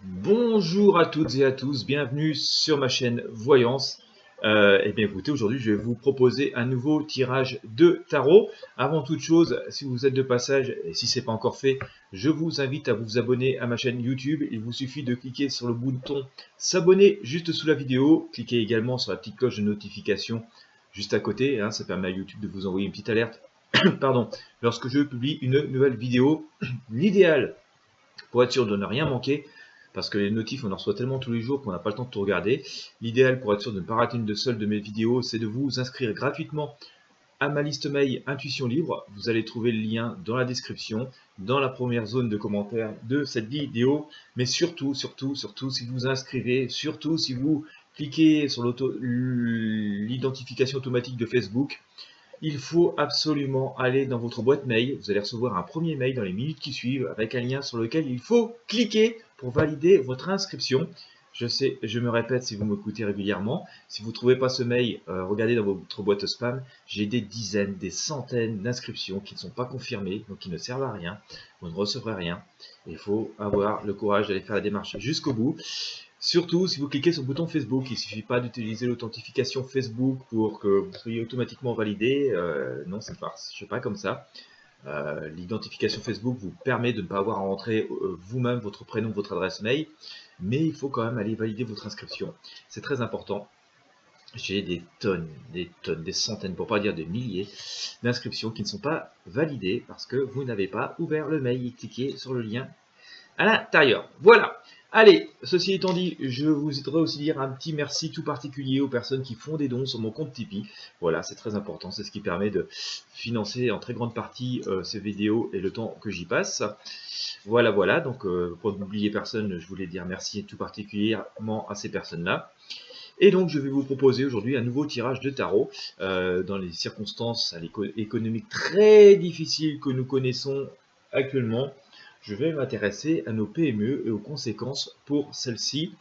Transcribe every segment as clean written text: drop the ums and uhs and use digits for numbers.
Bonjour à toutes et à tous, bienvenue sur ma chaîne Voyance. Eh bien écoutez, aujourd'hui je vais vous proposer un nouveau tirage de tarot. Avant toute chose, si vous êtes de passage et si ce n'est pas encore fait, je vous invite à vous abonner à ma chaîne YouTube. Il vous suffit de cliquer sur le bouton s'abonner juste sous la vidéo. Cliquez également sur la petite cloche de notification juste à côté, ça permet à YouTube de vous envoyer une petite alerte pardon, lorsque je publie une nouvelle vidéo. L'idéal pour être sûr de ne rien manquer, parce que les notifs on en reçoit tellement tous les jours qu'on n'a pas le temps de tout regarder. L'idéal pour être sûr de ne pas rater une seule de mes vidéos, c'est de vous inscrire gratuitement à ma liste mail Intuition Libre. Vous allez trouver le lien dans la description, dans la première zone de commentaires de cette vidéo. Mais surtout, si vous vous inscrivez, surtout si vous cliquez sur l'identification automatique de Facebook, il faut absolument aller dans votre boîte mail. Vous allez recevoir un premier mail dans les minutes qui suivent avec un lien sur lequel il faut cliquer pour valider votre inscription. Je sais, je me répète si vous m'écoutez régulièrement. Si vous ne trouvez pas ce mail, regardez dans votre boîte spam. J'ai des dizaines, des centaines d'inscriptions qui ne sont pas confirmées, donc qui ne servent à rien. Vous ne recevrez rien. Il faut avoir le courage d'aller faire la démarche jusqu'au bout. Surtout, si vous cliquez sur le bouton Facebook, il ne suffit pas d'utiliser l'authentification Facebook pour que vous soyez automatiquement validé. Non, c'est une farce. Je ne sais pas comme ça. L'identification Facebook vous permet de ne pas avoir à rentrer vous-même votre prénom, votre adresse mail, mais il faut quand même aller valider votre inscription. C'est très important. J'ai des tonnes, des centaines, pour pas dire des milliers d'inscriptions qui ne sont pas validées parce que vous n'avez pas ouvert le mail et cliqué sur le lien à l'intérieur. Voilà. Allez, ceci étant dit, je voudrais aussi dire un petit merci tout particulier aux personnes qui font des dons sur mon compte Tipeee. Voilà, c'est très important, c'est ce qui permet de financer en très grande partie ces vidéos et le temps que j'y passe. Voilà, donc pour n'oublier personne, je voulais dire merci tout particulièrement à ces personnes-là. Et donc je vais vous proposer aujourd'hui un nouveau tirage de tarot dans les circonstances économiques très difficiles que nous connaissons actuellement. Je vais m'intéresser à nos PME et aux conséquences pour celles-ci.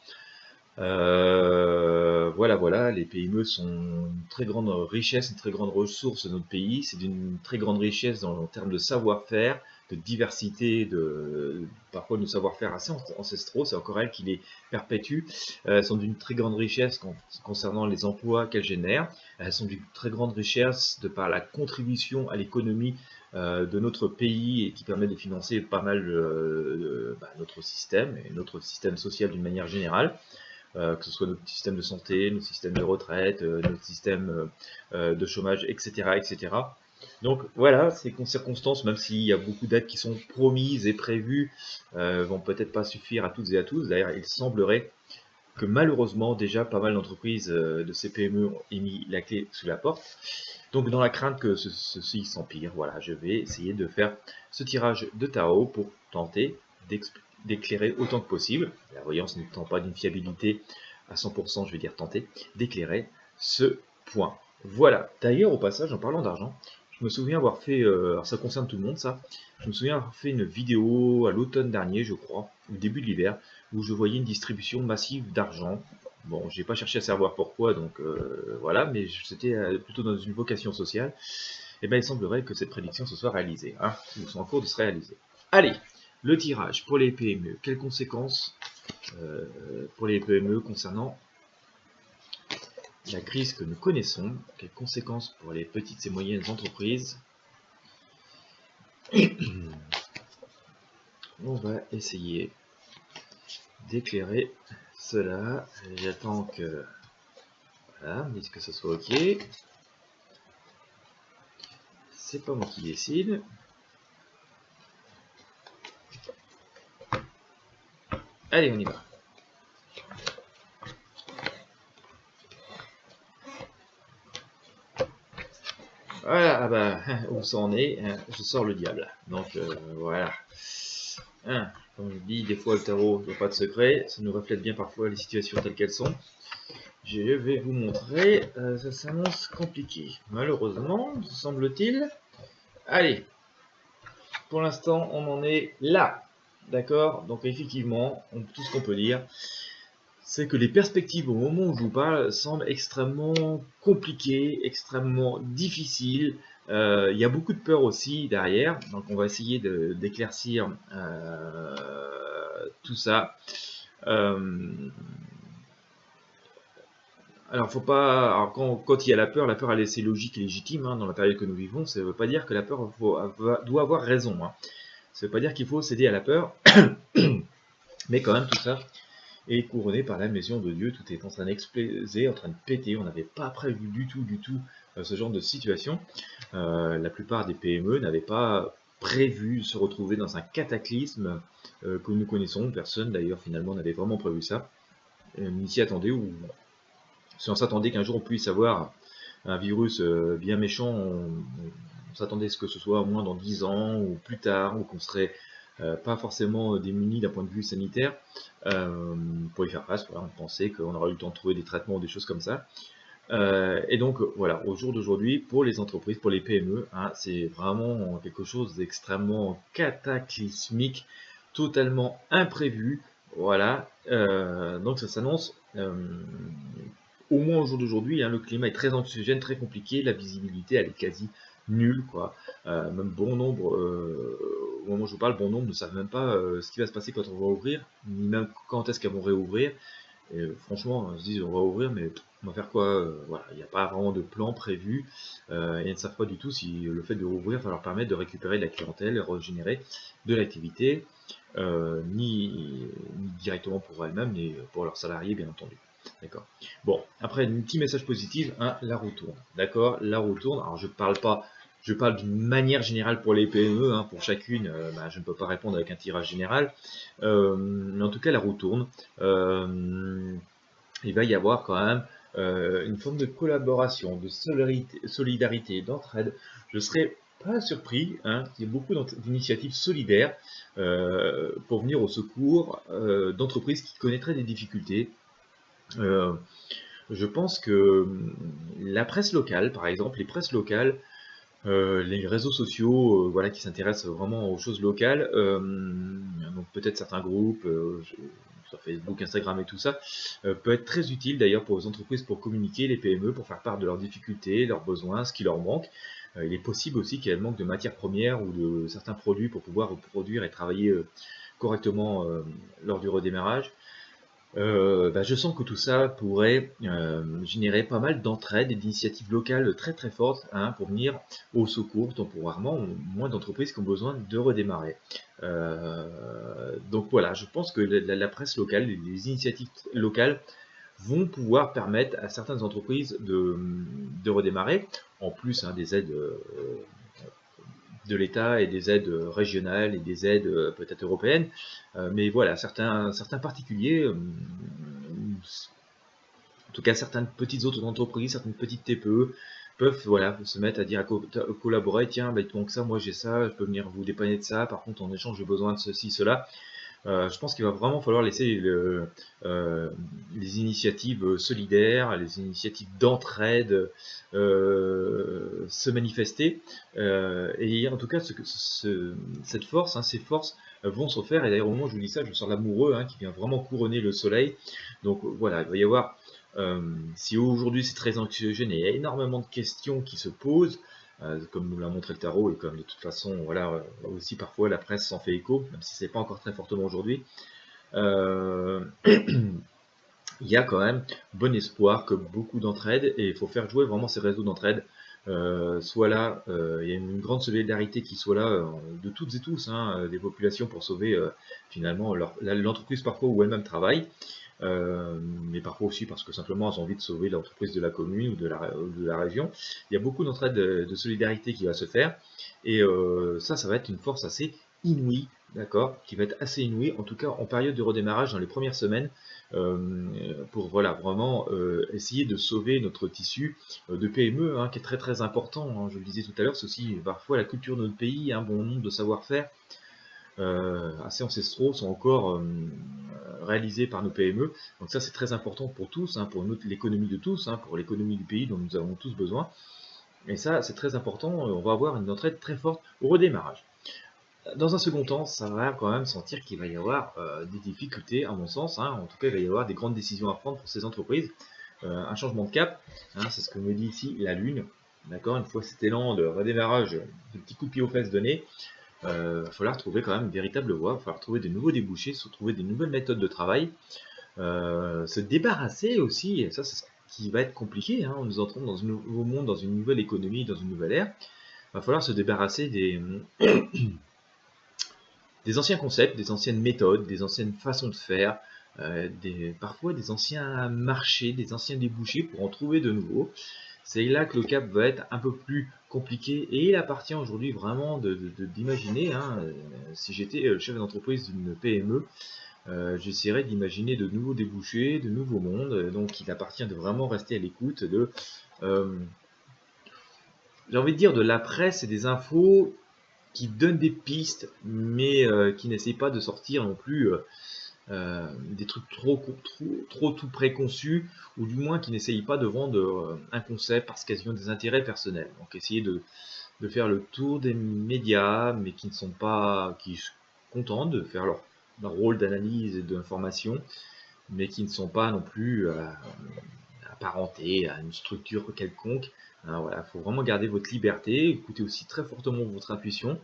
Voilà, les PME sont une très grande richesse, une très grande ressource de notre pays. C'est d'une très grande richesse en termes de savoir-faire, de diversité, parfois de savoir-faire assez ancestraux. C'est encore elles qui les perpétuent. Elles sont d'une très grande richesse concernant les emplois qu'elles génèrent. Elles sont d'une très grande richesse de par la contribution à l'économie de notre pays et qui permet de financer pas mal notre système et notre système social d'une manière générale. Que ce soit notre système de santé, notre système de retraite, notre système de chômage, etc. Donc voilà, ces circonstances, même s'il y a beaucoup d'aides qui sont promises et prévues, vont peut-être pas suffire à toutes et à tous. D'ailleurs, il semblerait que malheureusement, déjà pas mal d'entreprises de ces PME ont mis la clé sous la porte. Donc dans la crainte que ceci s'empire, voilà, je vais essayer de faire ce tirage de tarot pour tenter d'éclairer autant que possible, la voyance n'étant pas d'une fiabilité à 100%, je vais dire tenter, d'éclairer ce point. Voilà, d'ailleurs au passage, en parlant d'argent, je me souviens avoir fait, alors ça concerne tout le monde ça, je me souviens avoir fait une vidéo à l'automne dernier, je crois, au début de l'hiver, où je voyais une distribution massive d'argent. Bon, j'ai pas cherché à savoir pourquoi, donc voilà, mais c'était plutôt dans une vocation sociale. Et bien il semblerait que cette prédiction se soit réalisée, ou soit en cours de se réaliser. Allez, le tirage pour les PME. Quelles conséquences pour les PME concernant la crise que nous connaissons? Quelles conséquences pour les petites et moyennes entreprises? On va essayer d'éclairer cela. J'attends que... Voilà, me disent que ce soit OK. C'est pas moi qui décide. Allez, on y va. Voilà, où ça en est, je sors le diable. Donc voilà. Comme je dis, des fois le tarot, il n'y a pas de secret, ça nous reflète bien parfois les situations telles qu'elles sont. Je vais vous montrer, ça s'annonce compliqué. Malheureusement, semble-t-il. Allez, pour l'instant, on en est là. D'accord? Donc effectivement, tout ce qu'on peut dire, c'est que les perspectives au moment où je vous parle semblent extrêmement compliquées, extrêmement difficiles. Il y a beaucoup de peur aussi derrière, donc on va essayer d'éclaircir tout ça. Euh, alors, faut pas. Alors, quand il y a la peur elle est assez logique et légitime dans la période que nous vivons. Ça ne veut pas dire que la peur doit avoir raison. Ça ne veut pas dire qu'il faut céder à la peur, mais quand même tout ça est couronné par la maison de Dieu. Tout est en train d'exploser, en train de péter. On n'avait pas prévu du tout ce genre de situation. La plupart des PME n'avaient pas prévu se retrouver dans un cataclysme que nous connaissons. Personne d'ailleurs finalement n'avait vraiment prévu ça, ni s'y attendait, ou si on s'attendait qu'un jour on puisse avoir un virus bien méchant, on s'attendait à ce que ce soit au moins dans 10 ans ou plus tard, ou qu'on serait pas forcément démunis d'un point de vue sanitaire pour y faire face. Voilà, on pensait qu'on aurait eu le temps de trouver des traitements ou des choses comme ça. Et donc voilà, au jour d'aujourd'hui, pour les entreprises, pour les PME, c'est vraiment quelque chose d'extrêmement cataclysmique, totalement imprévu. Voilà, donc ça s'annonce au moins au jour d'aujourd'hui. Le climat est très anxiogène, très compliqué, la visibilité elle est quasi nulle, quoi. Même bon nombre, au moment où je vous parle, bon nombre ne savent même pas ce qui va se passer quand on va ouvrir, ni même quand est-ce qu'elles vont réouvrir. Et franchement, ils se disent on va ouvrir, mais on va faire quoi? Voilà, il n'y a pas vraiment de plan prévu. Et ils ne savent pas du tout si le fait de rouvrir va leur permettre de récupérer de la clientèle, régénérer de l'activité, ni directement pour elles-mêmes, ni pour leurs salariés, bien entendu. D'accord. Bon, après, un petit message positif, la roue tourne. D'accord, la roue tourne. Alors, je parle d'une manière générale pour les PME, pour chacune, je ne peux pas répondre avec un tirage général. Mais en tout cas, la roue tourne. Il va y avoir quand même une forme de collaboration, de solidarité, d'entraide. Je ne serais pas surpris qu'il y ait beaucoup d'initiatives solidaires pour venir au secours d'entreprises qui connaîtraient des difficultés. Je pense que la presse locale, par exemple, les presses locales, les réseaux sociaux, voilà, qui s'intéressent vraiment aux choses locales, donc peut-être certains groupes sur Facebook, Instagram et tout ça, peut être très utile d'ailleurs pour les entreprises pour communiquer, les PME, pour faire part de leurs difficultés, leurs besoins, ce qui leur manque. Il est possible aussi qu'elles manquent de matières premières ou de certains produits pour pouvoir produire et travailler correctement lors du redémarrage. Je sens que tout ça pourrait générer pas mal d'entraide et d'initiatives locales très très fortes pour venir au secours temporairement, au moins d'entreprises qui ont besoin de redémarrer. Donc voilà, je pense que la presse locale, les initiatives locales vont pouvoir permettre à certaines entreprises de redémarrer, en plus des aides de l'État et des aides régionales et des aides peut-être européennes. Mais voilà, certains particuliers, en tout cas certaines petites autres entreprises, certaines petites TPE, peuvent se mettre à dire à collaborer, tiens, il te manque ça, moi j'ai ça, je peux venir vous dépanner de ça, par contre en échange j'ai besoin de ceci, cela. Je pense qu'il va vraiment falloir laisser les initiatives solidaires, les initiatives d'entraide se manifester. Et en tout cas, cette force, ces forces vont se faire. Et d'ailleurs, au moment où je vous dis ça, je sens l'amoureux qui vient vraiment couronner le soleil. Donc voilà, il va y avoir, si aujourd'hui c'est très anxiogène et il y a énormément de questions qui se posent, comme nous l'a montré le tarot, et comme de toute façon, voilà, aussi parfois la presse s'en fait écho, même si c'est pas encore très fortement aujourd'hui, il y a quand même bon espoir que beaucoup d'entraide, et il faut faire jouer vraiment ces réseaux d'entraide, soit là, il y a une grande solidarité qui soit là de toutes et tous, des populations pour sauver finalement l'entreprise parfois où elles-mêmes travaillent, mais parfois aussi parce que simplement elles ont envie de sauver l'entreprise de la commune ou de la région. Il y a beaucoup d'entraide de solidarité qui va se faire, et ça va être une force assez inouïe, d'accord, qui va être assez inouïe, en tout cas en période de redémarrage dans les premières semaines, pour voilà, vraiment essayer de sauver notre tissu de PME, qui est très très important, je le disais tout à l'heure, c'est aussi parfois la culture de notre pays, un bon nombre de savoir-faire assez ancestraux sont encore réalisés par nos PME. Donc ça c'est très important pour tous, pour l'économie de tous, pour l'économie du pays dont nous avons tous besoin. Et ça c'est très important, on va avoir une entraide très forte au redémarrage. Dans un second temps, ça va quand même sentir qu'il va y avoir des difficultés, à mon sens. En tout cas, il va y avoir des grandes décisions à prendre pour ces entreprises. Un changement de cap, c'est ce que me dit ici la Lune. D'accord, une fois cet élan de redémarrage, de petit coup de pied aux fesses donné, va falloir trouver quand même une véritable voie, il va falloir trouver de nouveaux débouchés, se trouver des nouvelles méthodes de travail, se débarrasser aussi, et ça c'est ce qui va être compliqué, hein, nous entrons dans un nouveau monde, dans une nouvelle économie, dans une nouvelle ère. Il va falloir se débarrasser des anciens concepts, des anciennes méthodes, des anciennes façons de faire, parfois des anciens marchés, des anciens débouchés pour en trouver de nouveaux. C'est là que le cap va être un peu plus compliqué et il appartient aujourd'hui vraiment d'imaginer, hein, si j'étais le chef d'entreprise d'une PME, j'essaierais d'imaginer de nouveaux débouchés, de nouveaux mondes, donc il appartient de vraiment rester à l'écoute euh, j'ai envie de dire, de la presse et des infos qui donnent des pistes, mais qui n'essayent pas de sortir non plus des trucs trop tout préconçus, ou du moins qui n'essayent pas de vendre un concept parce qu'elles ont des intérêts personnels. Donc essayer de faire le tour des médias, mais qui ne sont pas, qui sont contents de faire leur rôle d'analyse et d'information, mais qui ne sont pas non plus apparentés à une structure quelconque. Hein, voilà, il faut vraiment garder votre liberté, écoutez aussi très fortement votre intuition.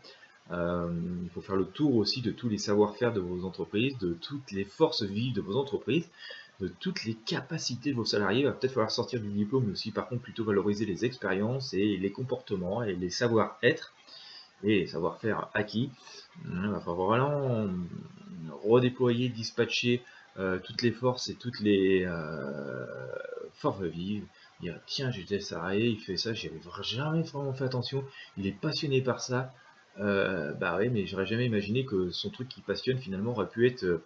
Il faut faire le tour aussi de tous les savoir-faire de vos entreprises, de toutes les forces vives de vos entreprises, de toutes les capacités de vos salariés. Il va peut-être falloir sortir du diplôme, mais aussi par contre plutôt valoriser les expériences et les comportements et les savoir-être et les savoir-faire acquis. Il va falloir vraiment redéployer, dispatcher toutes les forces et toutes les forces vives. Dire tiens, j'étais salarié, il fait ça, j'y avais jamais vraiment fait attention, il est passionné par ça. Bah oui, mais j'aurais jamais imaginé que son truc qui passionne finalement aurait pu être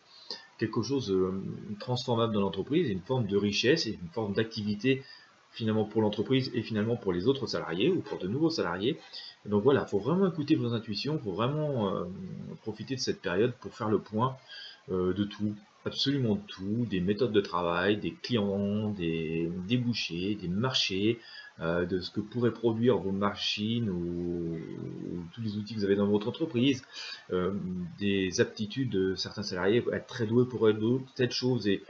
quelque chose de transformable dans l'entreprise, une forme de richesse et une forme d'activité finalement pour l'entreprise et finalement pour les autres salariés ou pour de nouveaux salariés. Et donc voilà, il faut vraiment écouter vos intuitions, il faut vraiment profiter de cette période pour faire le point de tout, absolument de tout, des méthodes de travail, des clients, des débouchés, des marchés, de ce que pourraient produire vos machines ou tous les outils que vous avez dans votre entreprise, des aptitudes de certains salariés, être très doués pour telle chose et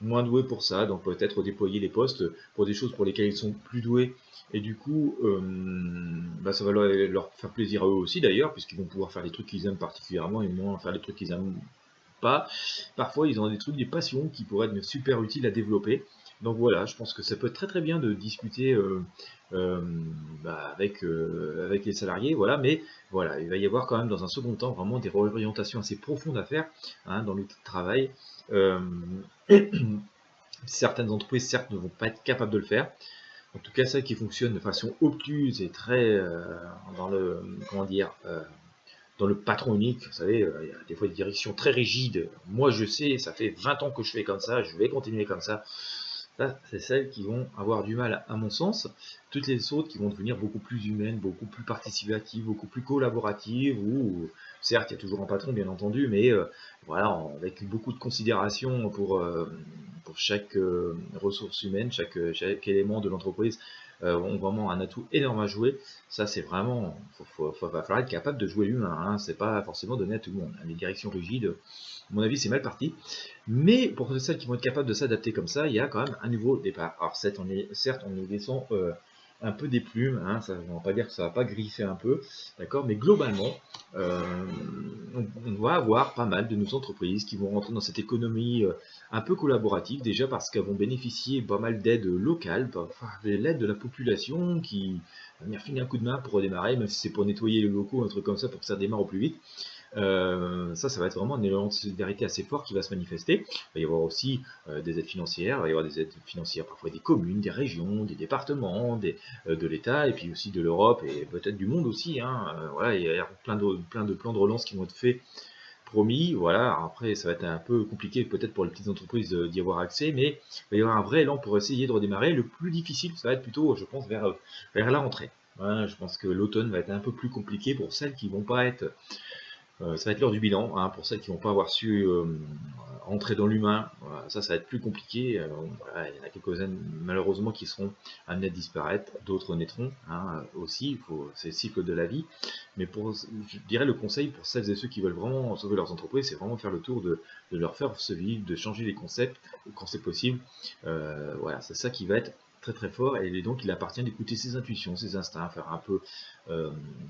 moins doués pour ça, donc peut-être déployer les postes pour des choses pour lesquelles ils sont plus doués. Et du coup, bah, ça va leur faire plaisir à eux aussi d'ailleurs, puisqu'ils vont pouvoir faire les trucs qu'ils aiment particulièrement et moins faire les trucs qu'ils aiment pas. Parfois, ils ont des trucs, des passions qui pourraient être super utiles à développer. Donc voilà, je pense que ça peut être très très bien de discuter euh, avec les salariés, voilà, mais voilà, il va y avoir quand même dans un second temps vraiment des réorientations assez profondes à faire hein, dans l'outil de travail. Euh, Certaines entreprises, certes, ne vont pas être capables de le faire. En tout cas, celles qui fonctionnent de façon obtuse et très dans le comment dire dans le patron unique, vous savez, il y a des fois des directions très rigides. Moi, je sais, ça fait 20 ans que je fais comme ça, je vais continuer comme ça. Ça, c'est celles qui vont avoir du mal, à mon sens. Toutes les autres qui vont devenir beaucoup plus humaines, beaucoup plus participatives, beaucoup plus collaboratives, où, certes, il y a toujours un patron, bien entendu, mais voilà, avec beaucoup de considération pour chaque ressource humaine, chaque élément de l'entreprise, ont vraiment un atout énorme à jouer. Ça, c'est vraiment, va falloir être capable de jouer l'humain, hein. C'est pas forcément donné à tout le monde. Les directions rigides, à mon avis, c'est mal parti. Mais pour celles qui vont être capables de s'adapter comme ça, il y a quand même un nouveau départ. Alors certes, on est descend un peu des plumes, hein, ça, on va pas dire que ça va pas griffer un peu, d'accord, mais globalement, euh, on va avoir pas mal de nos entreprises qui vont rentrer dans cette économie un peu collaborative, déjà parce qu'elles vont bénéficier pas mal d'aides locales, enfin, de l'aide de la population qui va venir filer un coup de main pour redémarrer, même si c'est pour nettoyer les locaux, un truc comme ça, pour que ça démarre au plus vite. Ça va être vraiment un élément de solidarité assez fort qui va se manifester. Il va y avoir aussi des aides financières, il va y avoir des aides financières parfois des communes, des régions, des départements, de l'État, et puis aussi de l'Europe, et peut-être du monde aussi. Hein. Voilà, il y a plein de plans de relance qui vont être faits, promis. Voilà, après, ça va être un peu compliqué peut-être pour les petites entreprises d'y avoir accès, mais il va y avoir un vrai élan pour essayer de redémarrer. Le plus difficile, ça va être plutôt, je pense, vers la rentrée. Voilà, je pense que l'automne va être un peu plus compliqué pour celles qui vont pas être ça va être l'heure du bilan, hein, pour celles qui vont pas avoir su entrer dans l'humain. Voilà, ça va être plus compliqué. Voilà, il y en a quelques-unes malheureusement qui seront amenées à disparaître, d'autres naîtront hein, aussi. C'est le cycle de la vie. Mais je dirais le conseil pour celles et ceux qui veulent vraiment sauver leurs entreprises, c'est vraiment faire le tour de leur faire se vivre, de changer les concepts quand c'est possible. Voilà, c'est ça qui va être très très fort et donc il appartient d'écouter ses intuitions, ses instincts, faire un peu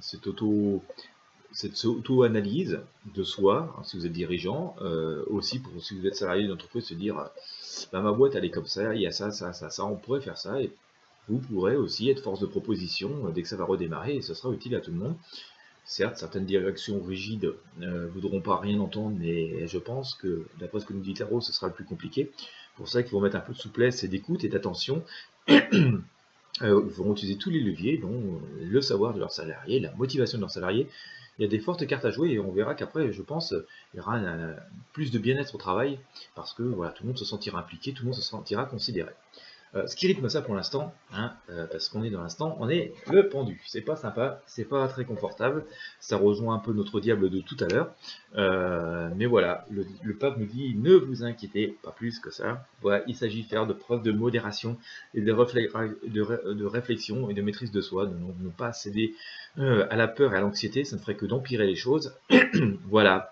cet cette auto-analyse de soi, hein, si vous êtes dirigeant, aussi pour si vous êtes salarié d'une entreprise, se dire bah, ma boîte elle est comme ça, il y a ça, ça, ça, ça, on pourrait faire ça, et vous pourrez aussi être force de proposition dès que ça va redémarrer, et ce sera utile à tout le monde. Certes, certaines directions rigides ne voudront pas rien entendre, mais je pense que, d'après ce que nous dit Caro, ce sera le plus compliqué. Pour ça qu'il faut mettre un peu de souplesse et d'écoute et d'attention. Ils vont utiliser tous les leviers, dont le savoir de leurs salariés, la motivation de leurs salariés. Il y a des fortes cartes à jouer et on verra qu'après, je pense, il y aura plus de bien-être au travail parce que voilà, tout le monde se sentira impliqué, tout le monde se sentira considéré. Ce qui rythme ça pour l'instant, hein, parce qu'on est dans l'instant, on est le pendu. C'est pas sympa, c'est pas très confortable. Ça rejoint un peu notre diable de tout à l'heure. Mais voilà, le pape nous dit ne vous inquiétez pas plus que ça. Voilà, il s'agit de faire de preuves de modération et de réflexion et de maîtrise de soi, de ne pas céder à la peur et à l'anxiété. Ça ne ferait que d'empirer les choses. Voilà.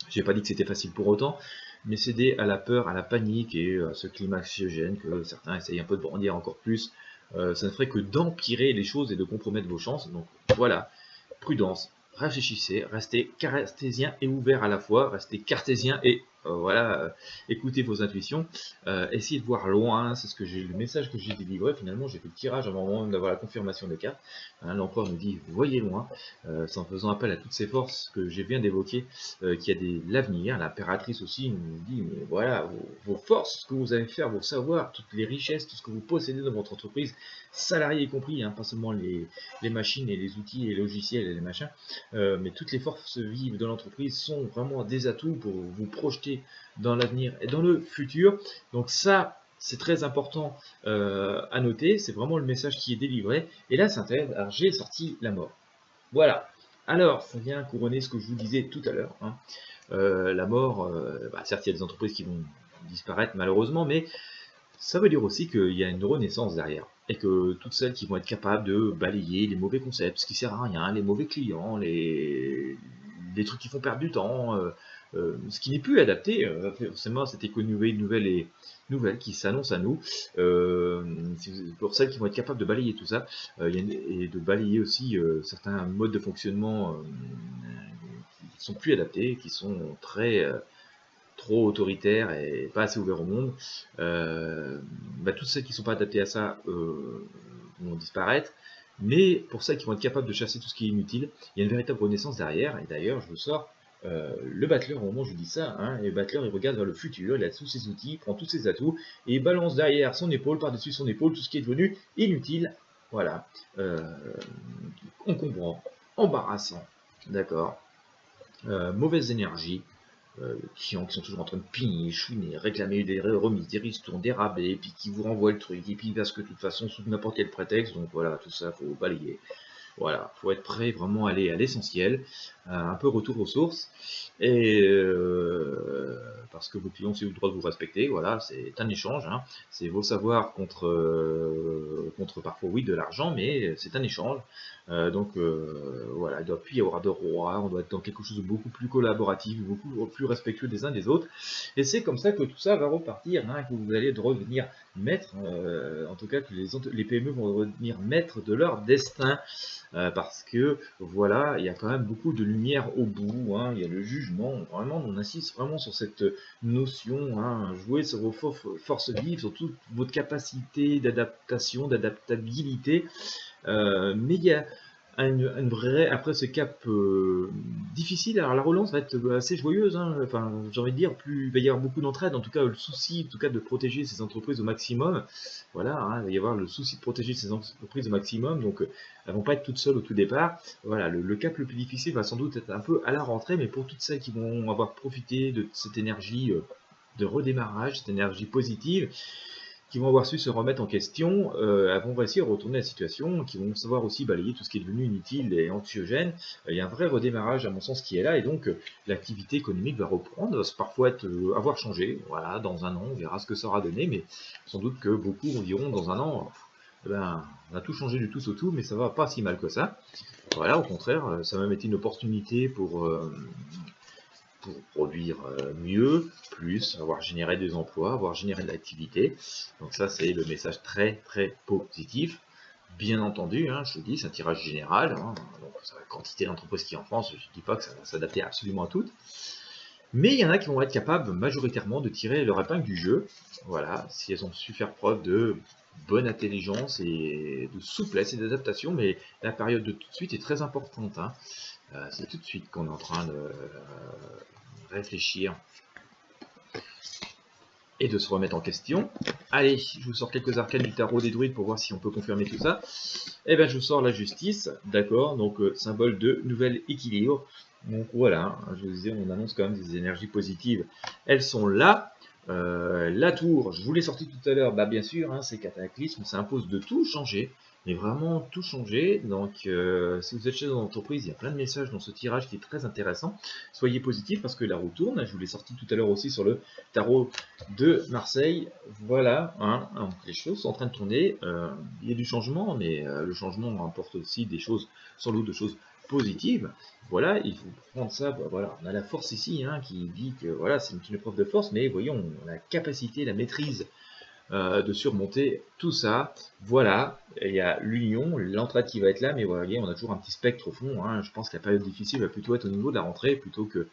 J'ai pas dit que c'était facile pour autant, mais céder à la peur, à la panique et à ce climat anxiogène que certains essayent un peu de brandir encore plus, ça ne ferait que d'empirer les choses et de compromettre vos chances. Donc voilà, prudence, réfléchissez, restez cartésien et ouvert à la fois, restez cartésien et voilà, écoutez vos intuitions, essayez de voir loin, c'est le message que j'ai délivré. Finalement, j'ai fait le tirage avant même d'avoir la confirmation des cartes. Hein, l'empereur nous dit voyez loin, c'est en faisant appel à toutes ces forces que j'ai bien d'évoquer qu'il y a l'avenir. L'impératrice aussi nous dit mais voilà, vos forces, ce que vous allez faire, vos savoirs, toutes les richesses, tout ce que vous possédez dans votre entreprise, salariés y compris, hein, pas seulement les machines et les outils et les logiciels et les machins, mais toutes les forces vives de l'entreprise sont vraiment des atouts pour vous projeter dans l'avenir et dans le futur. Donc ça, c'est très important à noter, c'est vraiment le message qui est délivré. Et là, synthèse, alors j'ai sorti la mort. Voilà. Alors, ça vient couronner ce que je vous disais tout à l'heure. Hein. La mort, certes, il y a des entreprises qui vont disparaître malheureusement, mais ça veut dire aussi qu'il y a une renaissance derrière. Et que toutes celles qui vont être capables de balayer les mauvais concepts, ce qui sert à rien, les mauvais clients, les trucs qui font perdre du temps, ce qui n'est plus adapté, forcément, cette économie nouvelle qui s'annonce à nous. Pour celles qui vont être capables de balayer tout ça, et de balayer aussi certains modes de fonctionnement qui ne sont plus adaptés, qui sont trop autoritaires et pas assez ouverts au monde, toutes celles qui ne sont pas adaptées à ça vont disparaître. Mais pour celles qui vont être capables de chasser tout ce qui est inutile, il y a une véritable renaissance derrière. Et d'ailleurs, je vous sors le battleur au moment où je vous dis ça. Hein, et le battleur, il regarde vers le futur, il a tous ses outils, il prend tous ses atouts, et il balance derrière son épaule, par-dessus son épaule, tout ce qui est devenu inutile. Voilà. Encombrant, embarrassant, d'accord. Mauvaise énergie, qui sont toujours en train de pigner, chouiner, réclamer des remises, des ristournes, des rabais, et puis qui vous renvoient le truc, et puis parce que de toute façon, sous n'importe quel prétexte, donc voilà, tout ça, faut balayer. Voilà, faut être prêt vraiment à aller à l'essentiel, un peu retour aux sources, et parce que vos clients ont aussi le droit de vous respecter, voilà, c'est un échange, hein, c'est vos savoirs contre parfois oui de l'argent, mais c'est un échange, donc voilà, il doit plus y avoir de roi, on doit être dans quelque chose de beaucoup plus collaboratif, beaucoup plus respectueux des uns des autres, et c'est comme ça que tout ça va repartir, hein, que vous allez revenir maître, en tout cas que les PME vont redevenir maîtres de leur destin. Parce que voilà, il y a quand même beaucoup de lumière au bout, hein, il y a le jugement, vraiment on insiste vraiment sur cette notion, hein, jouer sur vos forces vives, sur toute votre capacité d'adaptation, d'adaptabilité, mais il y a une vraie, après ce cap difficile, alors la relance va être assez joyeuse, hein, enfin j'ai envie de dire, il va y avoir beaucoup d'entraide, en tout cas le souci en tout cas de protéger ces entreprises au maximum, voilà, hein, il va y avoir le souci de protéger ces entreprises au maximum, donc elles vont pas être toutes seules au tout départ, voilà, le cap le plus difficile va sans doute être un peu à la rentrée, mais pour toutes celles qui vont avoir profité de cette énergie de redémarrage, cette énergie positive, qui vont avoir su se remettre en question, elles vont réussir à retourner la situation, qui vont savoir aussi balayer tout ce qui est devenu inutile et anxiogène. Il y a un vrai redémarrage à mon sens qui est là, et donc l'activité économique va reprendre, parfois avoir changé, voilà, dans un an, on verra ce que ça aura donné, mais sans doute que beaucoup diront dans un an, on a tout changé du tout au tout, mais ça va pas si mal que ça. Voilà, au contraire, ça a même été une opportunité pour produire mieux, plus, avoir généré des emplois, avoir généré de l'activité. Donc ça, c'est le message très très positif. Bien entendu, hein, je te dis, c'est un tirage général, hein, donc la quantité d'entreprises qui est en France, je ne dis pas que ça va s'adapter absolument à toutes, mais il y en a qui vont être capables majoritairement de tirer leur épingle du jeu, voilà, si elles ont su faire preuve de bonne intelligence et de souplesse et d'adaptation, mais la période de tout de suite est très importante, hein. C'est tout de suite qu'on est en train de réfléchir et de se remettre en question. Allez, je vous sors quelques arcanes du tarot des druides pour voir si on peut confirmer tout ça. Et bien je vous sors la justice, d'accord, donc symbole de nouvel équilibre. Donc voilà, hein, je vous disais, on annonce quand même des énergies positives. Elles sont là. La tour, je vous l'ai sorti tout à l'heure, bah bien sûr, hein, c'est cataclysme, ça impose de tout changer, mais vraiment tout changer. Donc si vous êtes chez une entreprise, il y a plein de messages dans ce tirage qui est très intéressant. Soyez positifs parce que la roue tourne, je vous l'ai sorti tout à l'heure aussi sur le tarot de Marseille. Voilà, hein, donc les choses sont en train de tourner, il y a du changement, mais le changement apporte aussi des choses, sans doute de choses positives. Voilà, il faut prendre ça, bah, voilà, on a la force ici, hein, qui dit que voilà, c'est une épreuve de force, mais voyons, on a la capacité, la maîtrise de surmonter tout ça. Voilà, il y a l'union, l'entraide qui va être là, mais vous voyez, on a toujours un petit spectre au fond, hein. Je pense que la période difficile va plutôt être au niveau de la rentrée, plutôt que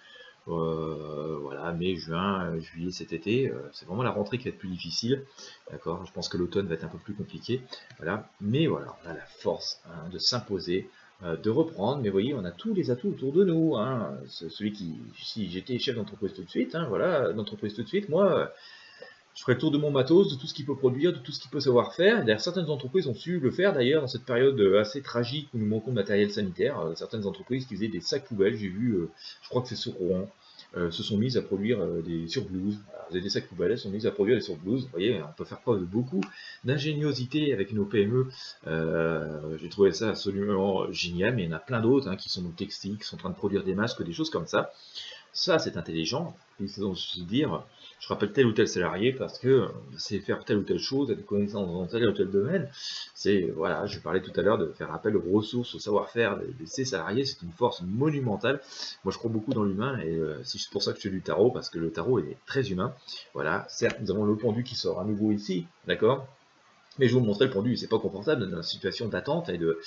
voilà, mai, juin, juillet, cet été, c'est vraiment la rentrée qui va être plus difficile, d'accord. Je pense que l'automne va être un peu plus compliqué, voilà, mais voilà, on a la force, hein, de s'imposer, de reprendre, mais vous voyez, on a tous les atouts autour de nous, hein. Celui qui, si j'étais chef d'entreprise tout de suite, hein, voilà, d'entreprise tout de suite, moi, je ferai le tour de mon matos, de tout ce qu'il peut produire, de tout ce qu'il peut savoir faire. D'ailleurs, certaines entreprises ont su le faire d'ailleurs dans cette période assez tragique où nous manquons de matériel sanitaire. Certaines entreprises qui faisaient des sacs poubelles, j'ai vu, je crois que c'est sur Rouen, se sont mises à produire des surblouses. Voilà, vous avez des sacs poubelles, elles sont mises à produire des surblouses. Vous voyez, on peut faire preuve de beaucoup d'ingéniosité avec nos PME. J'ai trouvé ça absolument génial, mais il y en a plein d'autres, hein, qui sont dans le textile, qui sont en train de produire des masques, des choses comme ça. Ça, c'est intelligent. Ils vont se dire, je rappelle tel ou tel salarié parce que c'est faire telle ou telle chose, a des connaissances dans tel ou tel domaine. C'est, voilà, je parlais tout à l'heure de faire appel aux ressources, au savoir-faire de ces salariés. C'est une force monumentale. Moi, je crois beaucoup dans l'humain et c'est pour ça que je fais du tarot, parce que le tarot est très humain. Voilà, certes, nous avons le pendu qui sort à nouveau ici, d'accord, mais je vais vous montrer le pendu, c'est pas confortable dans une situation d'attente et de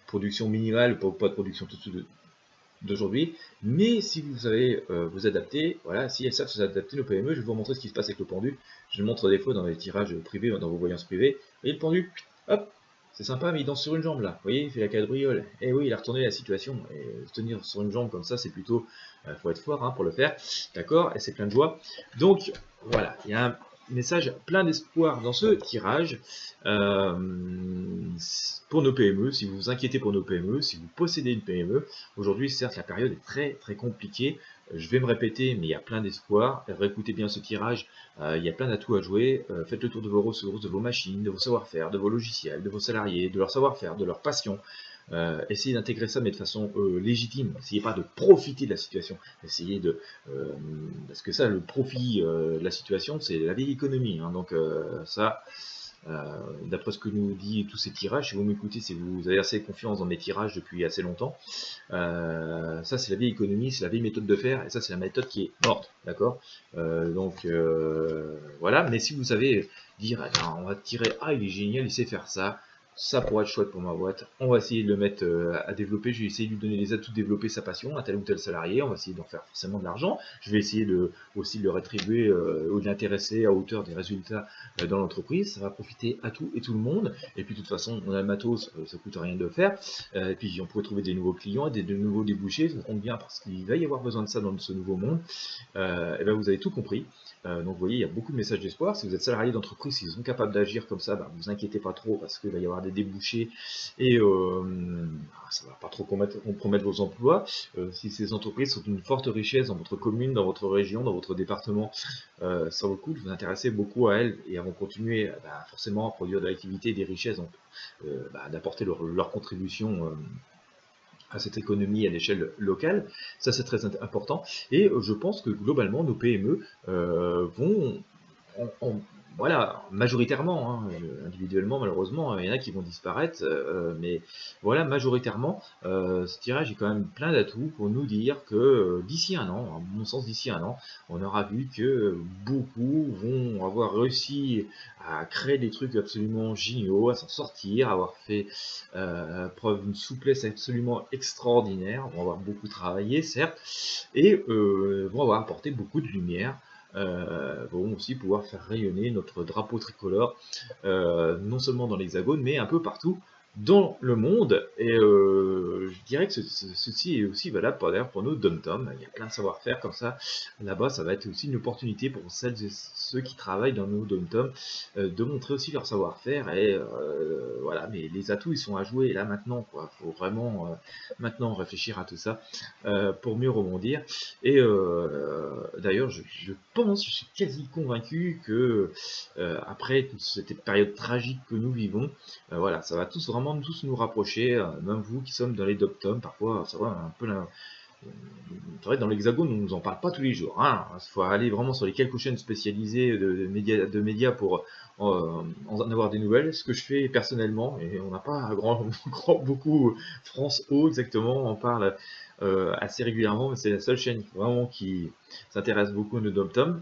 production minimale, pas de production tout de suite d'aujourd'hui, mais si vous savez vous adapter, voilà, si elles savent s'adapter nos PME, je vais vous montrer ce qui se passe avec le pendu. Je le montre des fois dans les tirages privés, dans vos voyances privées. Vous voyez le pendu, hop, c'est sympa, mais il danse sur une jambe là. Vous voyez, il fait la cabriole. Et oui, il a retourné la situation. Et tenir sur une jambe comme ça, c'est plutôt, faut être fort, hein, pour le faire, d'accord. Et c'est plein de joie. Donc voilà, il y a un message plein d'espoir dans ce tirage. Euh, pour nos PME, si vous vous inquiétez pour nos PME, si vous possédez une PME, aujourd'hui, certes, la période est très très compliquée. Je vais me répéter, mais il y a plein d'espoir. Réécoutez bien ce tirage, il y a plein d'atouts à jouer. Faites le tour de vos ressources, de vos machines, de vos savoir-faire, de vos logiciels, de vos salariés, de leur savoir-faire, de leur passion. Essayez d'intégrer ça, mais de façon légitime. N'essayez pas de profiter de la situation. Essayez de... parce que ça, le profit de la situation, c'est la vieille économie, hein. Donc ça... d'après ce que nous dit tous ces tirages, si vous m'écoutez, si vous avez assez confiance dans mes tirages depuis assez longtemps, ça c'est la vieille économie, c'est la vieille méthode de faire, et ça c'est la méthode qui est morte, d'accord. Donc voilà, mais si vous savez dire, ah, ben, on va tirer, ah il est génial, il sait faire ça pourrait être chouette pour ma boîte, on va essayer de le mettre à développer, je vais essayer de lui donner les atouts de développer sa passion à tel ou tel salarié, on va essayer d'en faire forcément de l'argent, je vais essayer aussi de le rétribuer ou de l'intéresser à hauteur des résultats dans l'entreprise, ça va profiter à tout et tout le monde, et puis de toute façon on a le matos, ça coûte rien de le faire, et puis on pourrait trouver des nouveaux clients, de nouveaux débouchés, ça tombe bien parce qu'il va y avoir besoin de ça dans ce nouveau monde, et ben vous avez tout compris. Donc vous voyez, il y a beaucoup de messages d'espoir. Si vous êtes salarié d'entreprise, s'ils sont capables d'agir comme ça, ben, vous inquiétez pas trop parce qu'il va y avoir des débouchés et ça va pas trop compromettre vos emplois. Si ces entreprises sont une forte richesse dans votre commune, dans votre région, dans votre département, ça vaut le coup de vous intéresser beaucoup à elles et elles vont continuer forcément à produire de l'activité et des richesses, donc d'apporter leur contribution à cette économie à l'échelle locale. Ça, c'est très important. Et je pense que globalement, nos PME vont, voilà, majoritairement, hein, individuellement malheureusement, il y en a qui vont disparaître, mais voilà, majoritairement, ce tirage est quand même plein d'atouts pour nous dire que d'ici un an, à mon sens d'ici un an, on aura vu que beaucoup vont avoir réussi à créer des trucs absolument géniaux, à s'en sortir, à avoir fait preuve d'une souplesse absolument extraordinaire, vont avoir beaucoup travaillé certes, et vont avoir apporté beaucoup de lumière, vont aussi pouvoir faire rayonner notre drapeau tricolore, non seulement dans l'Hexagone, mais un peu partout dans le monde. Et je dirais que ceci est aussi valable d'ailleurs pour nos dom-toms. Il y a plein de savoir-faire comme ça. Là-bas, ça va être aussi une opportunité pour celles et ceux qui travaillent dans nos dom-toms de montrer aussi leur savoir-faire. Et voilà, mais les atouts, ils sont à jouer là maintenant, quoi. Faut vraiment maintenant réfléchir à tout ça pour mieux rebondir. Et d'ailleurs, je pense, je suis quasi convaincu que après toute cette période tragique que nous vivons, voilà, ça va vraiment tous nous rapprocher, même vous qui sommes dans les dom-toms, parfois, ça va un peu c'est vrai, dans l'Hexagone, on nous en parle pas tous les jours. Hein. Il faut aller vraiment sur les quelques chaînes spécialisées de médias pour en avoir des nouvelles. Ce que je fais personnellement, et on n'a pas beaucoup France O exactement, on parle assez régulièrement, mais c'est la seule chaîne vraiment qui s'intéresse beaucoup à nos dom-toms.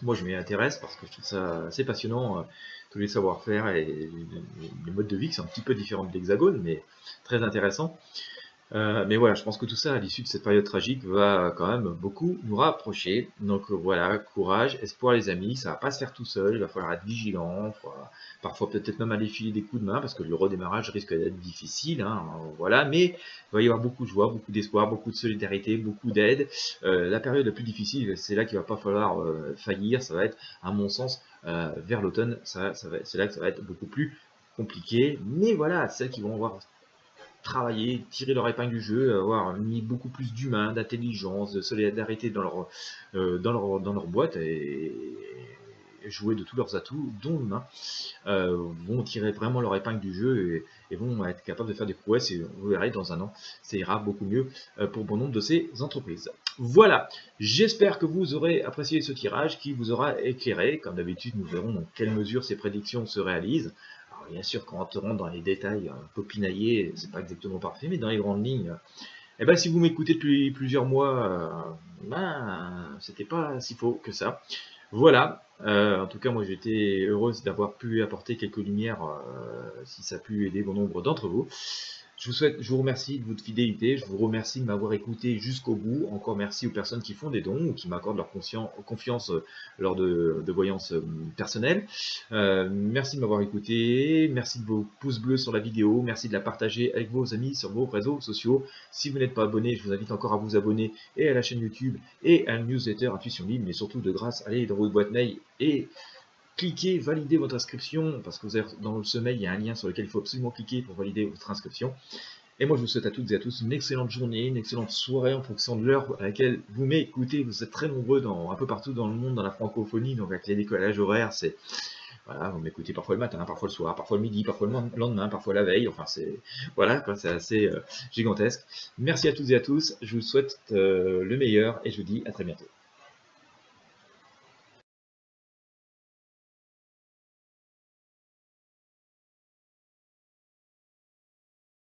Moi, je m'y intéresse parce que je trouve ça assez passionnant, tous les savoir-faire et les modes de vie qui sont un petit peu différents de l'Hexagone, mais très intéressant. Mais voilà, je pense que tout ça, à l'issue de cette période tragique, va quand même beaucoup nous rapprocher. Donc voilà, courage, espoir les amis, ça va pas se faire tout seul, il va falloir être vigilant, parfois peut-être même aller filer des coups de main, parce que le redémarrage risque d'être difficile, hein, voilà, mais il va y avoir beaucoup de joie, beaucoup d'espoir, beaucoup de solidarité, beaucoup d'aide. La période la plus difficile, c'est là qu'il va pas falloir faillir, ça va être, à mon sens, vers l'automne, c'est là que ça va être beaucoup plus compliqué, mais voilà, celles qui vont avoir travailler, tirer leur épingle du jeu, avoir mis beaucoup plus d'humain, d'intelligence, de solidarité dans leur boîte et jouer de tous leurs atouts, dont l'humain, vont tirer vraiment leur épingle du jeu et vont être capables de faire des prouesses et vous verrez dans un an, ça ira beaucoup mieux pour bon nombre de ces entreprises. Voilà, j'espère que vous aurez apprécié ce tirage qui vous aura éclairé. Comme d'habitude, nous verrons dans quelle mesure ces prédictions se réalisent. Alors, bien sûr, quand on rentre dans les détails un peu pinaillés, c'est pas exactement parfait, mais dans les grandes lignes, eh ben, si vous m'écoutez depuis plusieurs mois, c'était pas si faux que ça. Voilà, en tout cas, moi j'étais heureuse d'avoir pu apporter quelques lumières, si ça a pu aider bon nombre d'entre vous. Je vous remercie de votre fidélité, je vous remercie de m'avoir écouté jusqu'au bout. Encore merci aux personnes qui font des dons ou qui m'accordent leur confiance lors de voyances personnelles. Merci de m'avoir écouté, merci de vos pouces bleus sur la vidéo, merci de la partager avec vos amis sur vos réseaux sociaux. Si vous n'êtes pas abonné, je vous invite encore à vous abonner et à la chaîne YouTube et à la newsletter Intuition Libre, mais surtout de grâce, allez dans votre boîte mail et cliquez, validez votre inscription, parce que vous avez, dans le sommeil, il y a un lien sur lequel il faut absolument cliquer pour valider votre inscription. Et moi, je vous souhaite à toutes et à tous une excellente journée, une excellente soirée en fonction de l'heure à laquelle vous m'écoutez. Vous êtes très nombreux un peu partout dans le monde, dans la francophonie, donc avec les décollages horaires, c'est... Voilà, vous m'écoutez parfois le matin, parfois le soir, parfois le midi, parfois le lendemain, parfois la veille, enfin c'est... Voilà, c'est assez gigantesque. Merci à toutes et à tous, je vous souhaite le meilleur et je vous dis à très bientôt.